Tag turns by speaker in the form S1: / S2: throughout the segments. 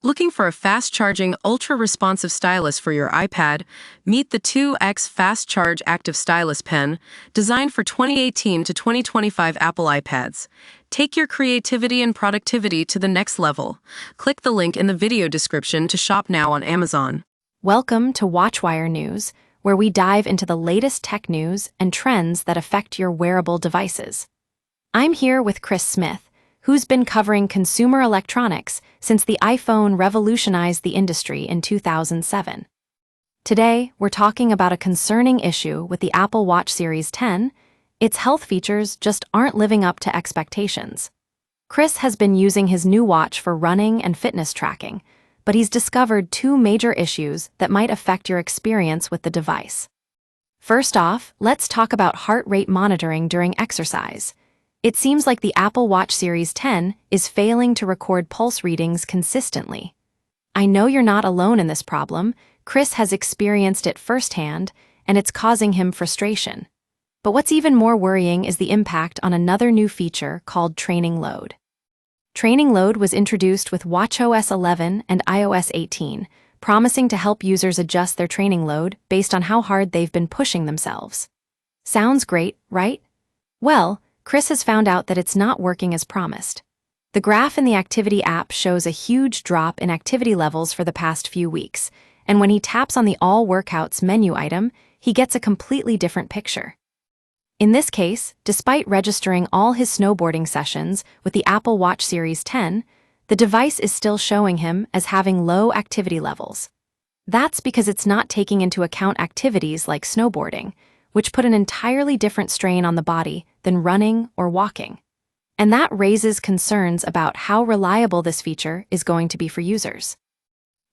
S1: Looking for a fast-charging, ultra-responsive stylus for your iPad? Meet the 2X Fast Charge Active Stylus Pen, designed for 2018 to 2025 Apple iPads. Take your creativity and productivity to the next level. Click the link in the video description to shop now on Amazon.
S2: Welcome to WatchWire News, where we dive into the latest tech news and trends that affect your wearable devices. I'm here with Chris Smith, who's been covering consumer electronics since the iPhone revolutionized the industry in 2007. Today, we're talking about a concerning issue with the Apple Watch Series 10. Its health features just aren't living up to expectations. Chris has been using his new watch for running and fitness tracking, but he's discovered two major issues that might affect your experience with the device. First off, let's talk about heart rate monitoring during exercise. It seems like the Apple Watch Series 10 is failing to record pulse readings consistently. I know you're not alone in this problem. Chris has experienced it firsthand, and it's causing him frustration. But what's even more worrying is the impact on another new feature called Training Load. Training Load was introduced with watchOS 11 and iOS 18, promising to help users adjust their training load based on how hard they've been pushing themselves. Sounds great, right? Well, Chris has found out that it's not working as promised. The graph in the Activity app shows a huge drop in activity levels for the past few weeks, and when he taps on the All Workouts menu item, he gets a completely different picture. In this case, despite registering all his snowboarding sessions with the Apple Watch Series 10, the device is still showing him as having low activity levels. That's because it's not taking into account activities like snowboarding, which put an entirely different strain on the body than running or walking. And that raises concerns about how reliable this feature is going to be for users.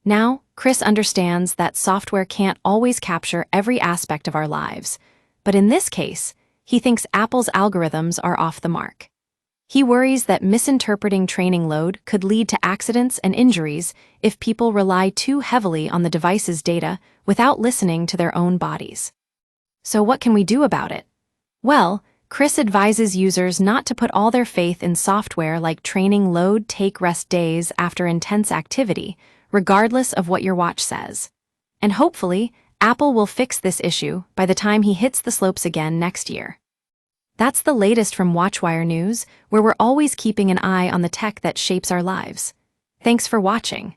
S2: Now, Chris understands that software can't always capture every aspect of our lives, but in this case, he thinks Apple's algorithms are off the mark. He worries that misinterpreting training load could lead to accidents and injuries if people rely too heavily on the device's data without listening to their own bodies. So what can we do about it? Well, Chris advises users not to put all their faith in software like Training Load take rest days after intense activity, regardless of what your watch says. And hopefully, Apple will fix this issue by the time he hits the slopes again next year. That's the latest from WatchWire News, where we're always keeping an eye on the tech that shapes our lives. Thanks for watching.